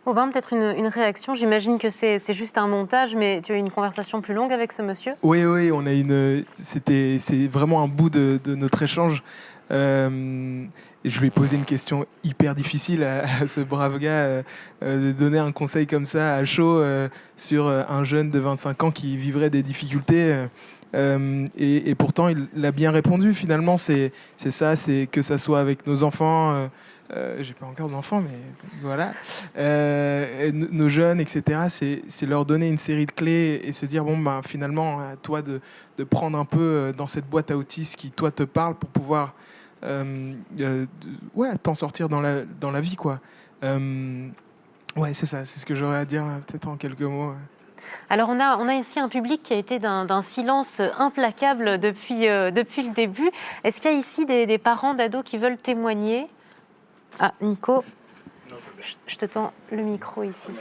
Aubin, peut-être une réaction. J'imagine que c'est juste un montage, mais tu as eu une conversation plus longue avec ce monsieur? Oui, oui, c'est vraiment un bout de notre échange. Et je lui ai posé une question hyper difficile à ce brave gars, de donner un conseil comme ça à chaud sur un jeune de 25 ans qui vivrait des difficultés. Et pourtant, il a bien répondu. Finalement, c'est ça, c'est que ça soit avec nos enfants. J'ai pas encore d'enfants, mais voilà. Nos jeunes, etc. C'est leur donner une série de clés et se dire bon, ben, finalement, à toi de prendre un peu dans cette boîte à outils ce qui, toi, te parle pour pouvoir ouais, t'en sortir dans la vie, quoi. Ouais, c'est ça, c'est ce que j'aurais à dire, peut-être en quelques mots. Alors on a ici un public qui a été d'un silence implacable depuis le début. Est-ce qu'il y a ici des parents d'ados qui veulent témoigner? Ah, Nico, je te tends le micro ici.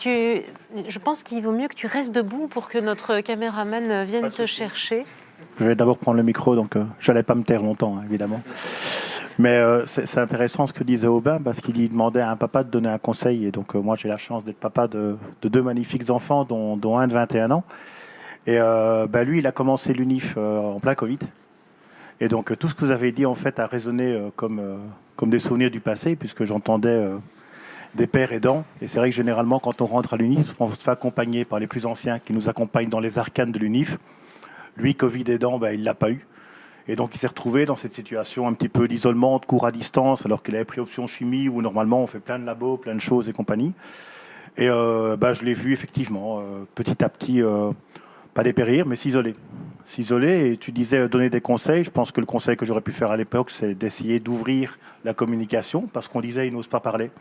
Je pense qu'il vaut mieux que tu restes debout pour que notre caméraman vienne te chercher. Je vais d'abord prendre le micro, donc je n'allais pas me taire longtemps, hein, évidemment. Mais c'est intéressant ce que disait Aubin, parce qu'il demandait à un papa de donner un conseil. Et donc moi, j'ai la chance d'être papa de deux magnifiques enfants, dont un de 21 ans. Et lui, il a commencé l'UNIF en plein Covid. Et donc tout ce que vous avez dit, en fait, a résonné comme des souvenirs du passé, puisque j'entendais des pères aidants. Et c'est vrai que généralement, quand on rentre à l'UNIF, on se fait accompagner par les plus anciens qui nous accompagnent dans les arcanes de l'UNIF. Lui, Covid aidant, il ne l'a pas eu. Et donc, il s'est retrouvé dans cette situation un petit peu d'isolement, de cours à distance, alors qu'il avait pris option chimie, où normalement, on fait plein de labos, plein de choses et compagnie. Et je l'ai vu, effectivement, petit à petit, pas dépérir, mais s'isoler. S'isoler, et tu disais donner des conseils. Je pense que le conseil que j'aurais pu faire à l'époque, c'est d'essayer d'ouvrir la communication, parce qu'on disait, il n'ose pas parler.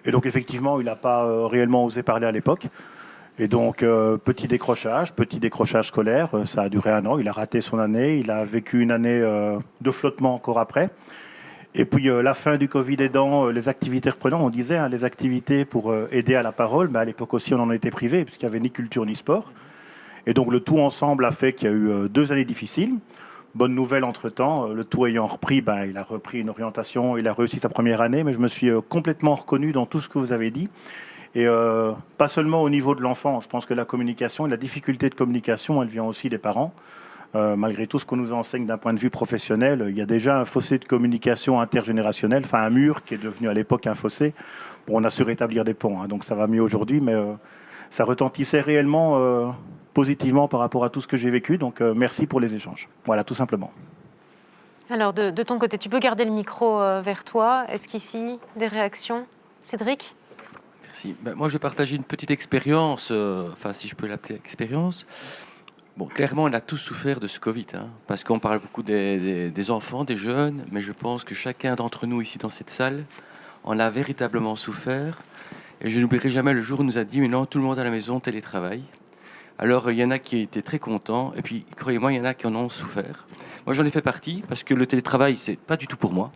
Et donc, effectivement, il n'a pas réellement osé parler à l'époque. Et donc, petit décrochage scolaire, ça a duré 1 an. Il a raté son année, il a vécu une année de flottement encore après. Et puis, la fin du Covid aidant, les activités reprenant, on disait, les activités pour aider à la parole, mais à l'époque aussi, on en était privé, puisqu'il n'y avait ni culture ni sport. Et donc, le tout ensemble a fait qu'il y a eu 2 années difficiles. Bonne nouvelle entre-temps, le tout ayant repris, il a repris une orientation, il a réussi sa première année, mais je me suis complètement reconnu dans tout ce que vous avez dit. Et pas seulement au niveau de l'enfant. Je pense que la communication et la difficulté de communication, elle vient aussi des parents. Malgré tout ce qu'on nous enseigne d'un point de vue professionnel, il y a déjà un fossé de communication intergénérationnelle, enfin un mur qui est devenu à l'époque un fossé. Bon, on a su rétablir des ponts, hein, donc ça va mieux aujourd'hui, mais ça retentissait réellement positivement par rapport à tout ce que j'ai vécu. Donc merci pour les échanges. Voilà, tout simplement. Alors de ton côté, tu peux garder le micro vers toi. Est-ce qu'ici, des réactions? Cédric? Merci. Moi, je vais partager une petite expérience, enfin, si je peux l'appeler expérience. Bon, clairement, on a tous souffert de ce Covid, hein, parce qu'on parle beaucoup des enfants, des jeunes, mais je pense que chacun d'entre nous ici dans cette salle en a véritablement souffert. Et je n'oublierai jamais le jour où on nous a dit, mais non, tout le monde à la maison, télétravail. Alors, il y en a qui étaient très contents, et puis, croyez-moi, il y en a qui en ont souffert. Moi, j'en ai fait partie, parce que le télétravail, c'est pas du tout pour moi.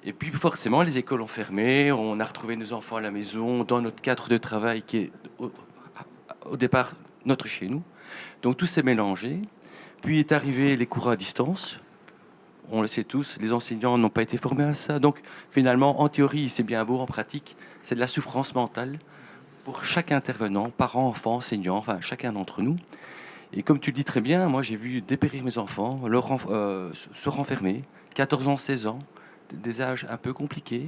Et puis forcément, les écoles ont fermé, on a retrouvé nos enfants à la maison, dans notre cadre de travail qui est au départ notre chez nous. Donc tout s'est mélangé. Puis est arrivé les cours à distance. On le sait tous, les enseignants n'ont pas été formés à ça. Donc finalement, en théorie, c'est bien beau, en pratique, c'est de la souffrance mentale pour chaque intervenant, parents, enfants, enseignants, enfin chacun d'entre nous. Et comme tu le dis très bien, moi j'ai vu dépérir mes enfants, se renfermer, 14 ans, 16 ans, des âges un peu compliqués.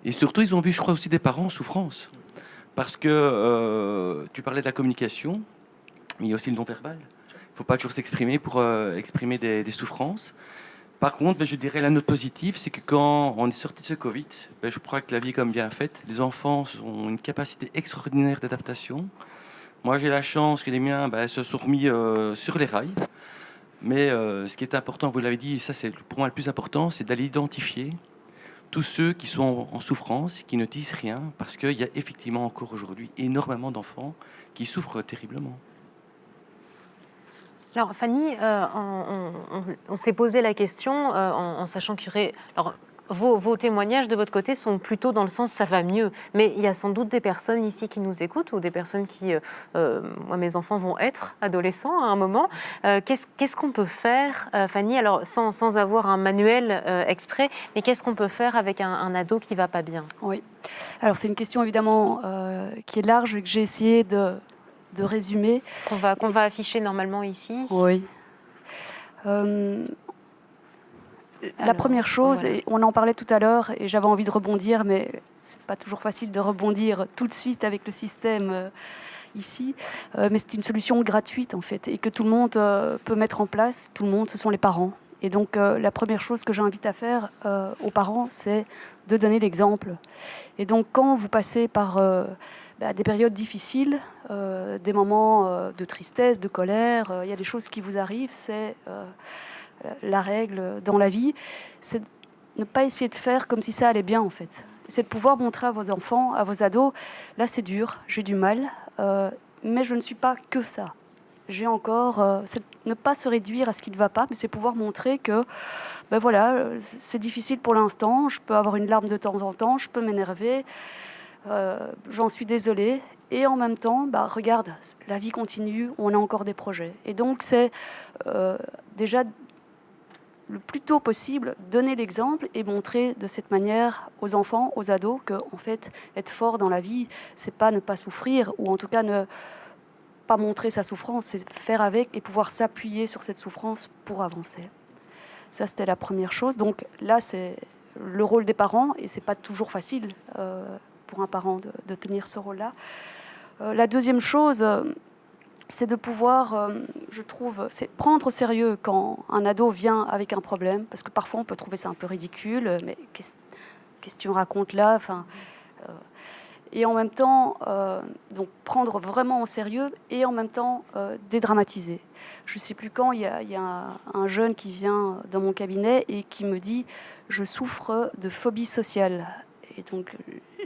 Et surtout, ils ont vu, je crois, aussi des parents en souffrance. Parce que tu parlais de la communication, mais il y a aussi le non-verbal. Il ne faut pas toujours s'exprimer pour exprimer des souffrances. Par contre, je dirais la note positive, c'est que quand on est sorti de ce Covid, je crois que la vie est comme bien faite. Les enfants ont une capacité extraordinaire d'adaptation. Moi, j'ai la chance que les miens se sont remis sur les rails. Mais ce qui est important, vous l'avez dit, et ça c'est pour moi le plus important, c'est d'aller identifier tous ceux qui sont en souffrance, qui ne disent rien, parce qu'il y a effectivement encore aujourd'hui énormément d'enfants qui souffrent terriblement. Alors Fanny, on s'est posé la question en sachant qu'il y aurait... Alors, vos témoignages de votre côté sont plutôt dans le sens ça va mieux. Mais il y a sans doute des personnes ici qui nous écoutent ou des personnes qui, moi mes enfants vont être adolescents à un moment. Qu'est-ce qu'on peut faire, Fanny, alors sans avoir un manuel exprès, mais qu'est-ce qu'on peut faire avec un ado qui va pas bien? Oui. Alors c'est une question évidemment qui est large et que j'ai essayé de résumer. Qu'on va afficher normalement ici. Oui. La première chose, voilà. et on en parlait tout à l'heure, et j'avais envie de rebondir, mais c'est pas toujours facile de rebondir tout de suite avec le système ici. Mais c'est une solution gratuite en fait, et que tout le monde peut mettre en place. Tout le monde, ce sont les parents. Et donc la première chose que j'invite à faire aux parents, c'est de donner l'exemple. Et donc quand vous passez par des périodes difficiles, des moments de tristesse, de colère, il y a des choses qui vous arrivent, c'est la règle dans la vie, c'est de ne pas essayer de faire comme si ça allait bien en fait. C'est de pouvoir montrer à vos enfants, à vos ados, là c'est dur, j'ai du mal, mais je ne suis pas que ça. J'ai encore, c'est ne pas se réduire à ce qui ne va pas, mais c'est pouvoir montrer que, voilà, c'est difficile pour l'instant, je peux avoir une larme de temps en temps, je peux m'énerver, j'en suis désolée, et en même temps, regarde, la vie continue, on a encore des projets. Et donc c'est déjà le plus tôt possible, donner l'exemple et montrer de cette manière aux enfants, aux ados, que en fait, être fort dans la vie, c'est pas ne pas souffrir, ou en tout cas ne pas montrer sa souffrance, c'est faire avec et pouvoir s'appuyer sur cette souffrance pour avancer. Ça, c'était la première chose. Donc là, c'est le rôle des parents, et c'est pas toujours facile pour un parent de tenir ce rôle-là. La deuxième chose, c'est de pouvoir, je trouve, c'est prendre au sérieux quand un ado vient avec un problème, parce que parfois on peut trouver ça un peu ridicule, mais qu'est-ce que tu me racontes là, et en même temps, donc prendre vraiment au sérieux et en même temps dédramatiser. Je ne sais plus quand, il y a un jeune qui vient dans mon cabinet et qui me dit « je souffre de phobie sociale ». Et donc,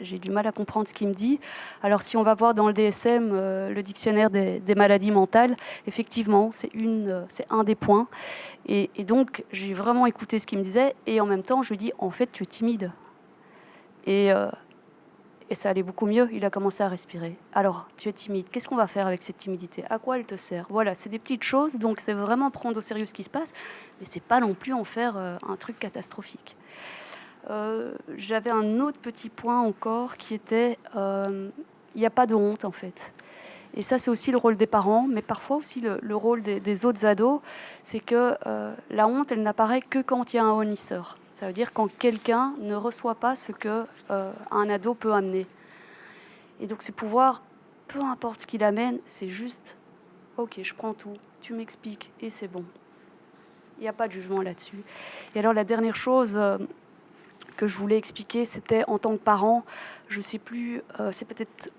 j'ai du mal à comprendre ce qu'il me dit. Alors, si on va voir dans le DSM, le dictionnaire des maladies mentales, effectivement, c'est un des points. Et donc, j'ai vraiment écouté ce qu'il me disait. Et en même temps, je lui dis, en fait, tu es timide. Et ça allait beaucoup mieux. Il a commencé à respirer. Alors, tu es timide. Qu'est-ce qu'on va faire avec cette timidité? À quoi elle te sert? Voilà, c'est des petites choses. Donc, c'est vraiment prendre au sérieux ce qui se passe. Mais c'est pas non plus en faire un truc catastrophique. J'avais un autre petit point encore qui était il n'y a pas de honte en fait. Et ça, c'est aussi le rôle des parents, mais parfois aussi le rôle des autres ados, c'est que la honte, elle n'apparaît que quand il y a un honisseur. Ça veut dire quand quelqu'un ne reçoit pas ce que un ado peut amener. Et donc c'est pouvoir, peu importe ce qu'il amène, c'est juste ok, je prends tout, tu m'expliques et c'est bon. Il n'y a pas de jugement là-dessus. Et alors la dernière chose que je voulais expliquer, c'était en tant que parent, je ne sais plus, c'est peut-être...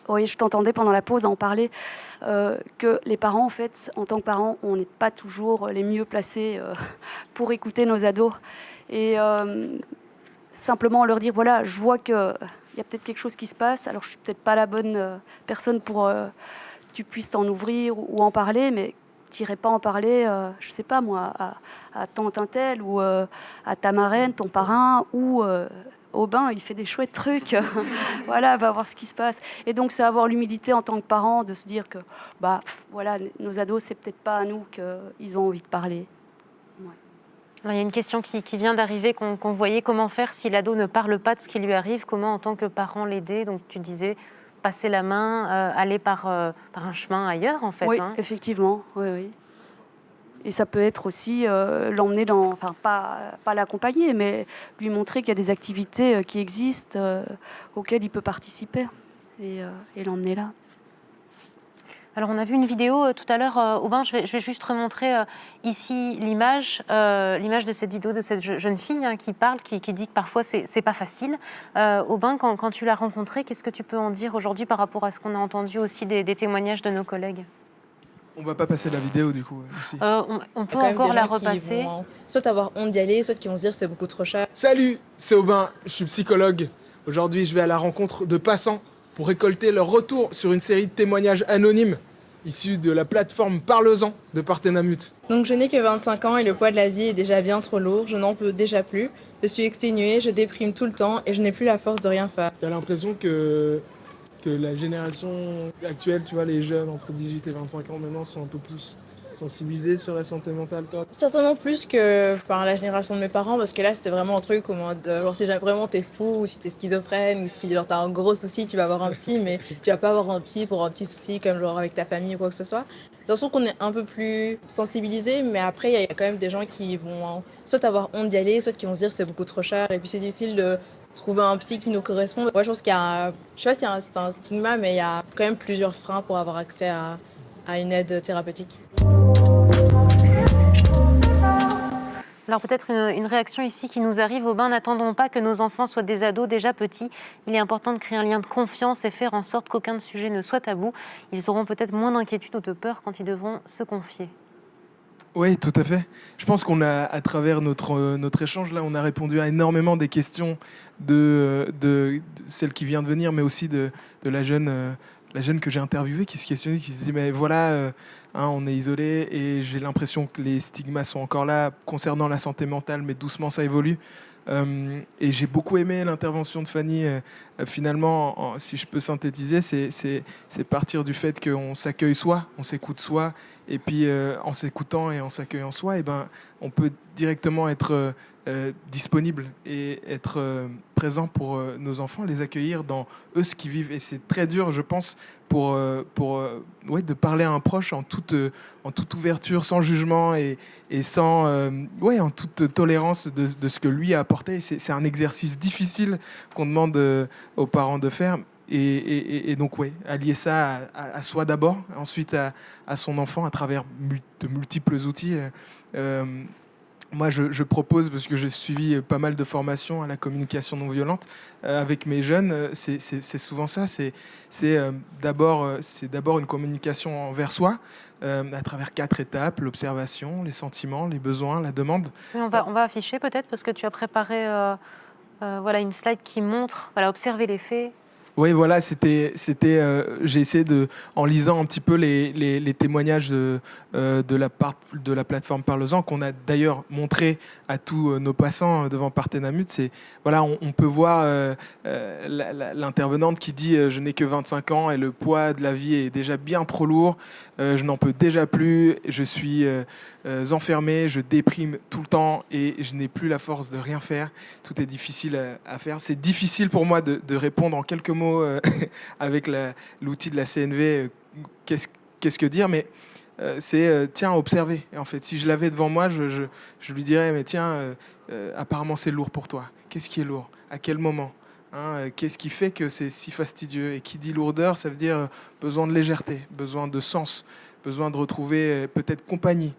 oui, je t'entendais pendant la pause en parler, que les parents, en fait, en tant que parents, on n'est pas toujours les mieux placés pour écouter nos ados. Et simplement leur dire, voilà, je vois qu'il y a peut-être quelque chose qui se passe, alors je ne suis peut-être pas la bonne personne pour que tu puisses t'en ouvrir ou en parler, mais tu n'irais pas en parler, je ne sais pas moi, à tante un tel ou à ta marraine, ton parrain, ou Aubin, il fait des chouettes trucs. Voilà, va voir ce qui se passe. Et donc, c'est avoir l'humilité en tant que parent de se dire que, voilà, nos ados, c'est peut-être pas à nous qu'ils ont envie de parler. Ouais. Alors, il y a une question qui vient d'arriver, qu'on voyait comment faire si l'ado ne parle pas de ce qui lui arrive, comment en tant que parent l'aider. Donc, tu disais passer la main, aller par un chemin ailleurs, en fait. Oui, effectivement, oui. Et ça peut être aussi l'emmener dans, enfin pas l'accompagner, mais lui montrer qu'il y a des activités qui existent, auxquelles il peut participer et l'emmener là. Alors on a vu une vidéo tout à l'heure, Aubin, je vais juste remontrer ici l'image de cette vidéo de cette jeune fille qui parle, qui dit que parfois c'est pas facile. Aubin, quand tu l'as rencontrée, qu'est-ce que tu peux en dire aujourd'hui par rapport à ce qu'on a entendu aussi des témoignages de nos collègues? On va pas passer la vidéo du coup aussi. On peut encore la repasser. Qui vont soit avoir honte d'y aller, soit qui vont se dire c'est beaucoup trop cher. Salut, c'est Aubin, je suis psychologue. Aujourd'hui, je vais à la rencontre de passants pour récolter leur retour sur une série de témoignages anonymes issus de la plateforme Parle-en de Partenamut. Donc je n'ai que 25 ans et le poids de la vie est déjà bien trop lourd, je n'en peux déjà plus. Je suis exténuée, je déprime tout le temps et je n'ai plus la force de rien faire. T'as l'impression que la génération actuelle, tu vois, les jeunes entre 18 et 25 ans maintenant sont un peu plus sensibilisés sur la santé mentale, toi? Certainement plus que la génération de mes parents, parce que là c'était vraiment un truc au mode genre si jamais vraiment t'es fou ou si t'es schizophrène ou si genre t'as un gros souci tu vas voir un psy, mais tu vas pas avoir un psy pour un petit souci comme genre avec ta famille ou quoi que ce soit. J'ai l'impression qu'on est un peu plus sensibilisés, mais après il y a quand même des gens qui vont soit avoir honte d'y aller, soit qui vont se dire c'est beaucoup trop cher et puis c'est difficile de trouver un psy qui nous correspond. Moi je pense qu'il y a, je sais pas si c'est un stigma, mais il y a quand même plusieurs freins pour avoir accès à une aide thérapeutique. Alors peut-être une réaction ici qui nous arrive. Aubin, n'attendons pas que nos enfants soient des ados déjà petits. Il est important de créer un lien de confiance et faire en sorte qu'aucun sujet ne soit tabou. Ils auront peut-être moins d'inquiétude ou de peur quand ils devront se confier. Oui, tout à fait. Je pense qu'on a, à travers notre échange, là, on a répondu à énormément des questions de celle qui vient de venir, mais aussi de la jeune que j'ai interviewée, qui se questionnait, qui se dit, mais voilà, on est isolé et j'ai l'impression que les stigmas sont encore là concernant la santé mentale, mais doucement ça évolue. Et j'ai beaucoup aimé l'intervention de Fanny. Finalement, si je peux synthétiser, c'est partir du fait qu'on s'accueille soi, on s'écoute soi, et puis en s'écoutant et en s'accueillant soi, et ben, on peut directement être disponible et être présent pour nos enfants, les accueillir dans eux ce qu'ils vivent. Et c'est très dur, je pense, de parler à un proche en toute ouverture, sans jugement et sans, en toute tolérance de ce que lui a apporté. C'est un exercice difficile qu'on demande aux parents de faire. Et donc, allier ça à soi d'abord, ensuite à son enfant à travers de multiples outils. Moi, je propose, parce que j'ai suivi pas mal de formations à la communication non violente avec mes jeunes, c'est souvent ça. C'est d'abord une communication envers soi, à travers 4 étapes: l'observation, les sentiments, les besoins, la demande. Oui, on va afficher peut-être, parce que tu as préparé une slide qui montre, observer les faits. Oui, voilà, j'ai essayé en lisant un petit peu les témoignages de la plateforme Parlez-en, qu'on a d'ailleurs montré à tous nos passants devant Parthénamut. On peut voir l'intervenante qui dit je n'ai que 25 ans et le poids de la vie est déjà bien trop lourd, je n'en peux déjà plus, je suis enfermé, je déprime tout le temps et je n'ai plus la force de rien faire. Tout est difficile à faire. C'est difficile pour moi de répondre en quelques mots avec l'outil de la CNV, qu'est-ce que dire, mais tiens, observer. Et en fait, si je l'avais devant moi, je lui dirais, mais tiens, apparemment c'est lourd pour toi. Qu'est-ce qui est lourd? À quel moment? Qu'est-ce qui fait que c'est si fastidieux? Et qui dit lourdeur, ça veut dire besoin de légèreté, besoin de sens, besoin de retrouver peut-être compagnie,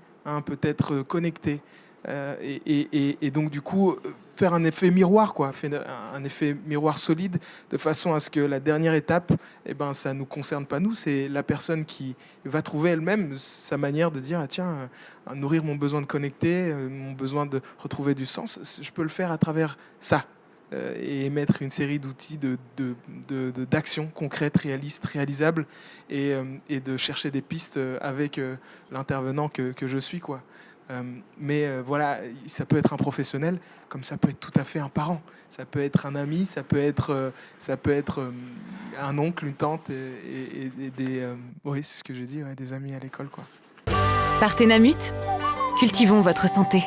peut-être connecté. Et donc du coup faire un effet miroir, un effet miroir solide, de façon à ce que la dernière étape, ça nous concerne pas nous, c'est la personne qui va trouver elle-même sa manière de dire tiens, nourrir mon besoin de connecter, mon besoin de retrouver du sens, je peux le faire à travers ça, et émettre une série d'outils d'actions concrètes, réalistes, réalisables, et de chercher des pistes avec l'intervenant que je suis, quoi. Voilà, ça peut être un professionnel, comme ça peut être tout à fait un parent, ça peut être un ami, ça peut être un oncle, une tante, et c'est ce que j'ai dit, des amis à l'école, quoi. Parthénamut, cultivons votre santé.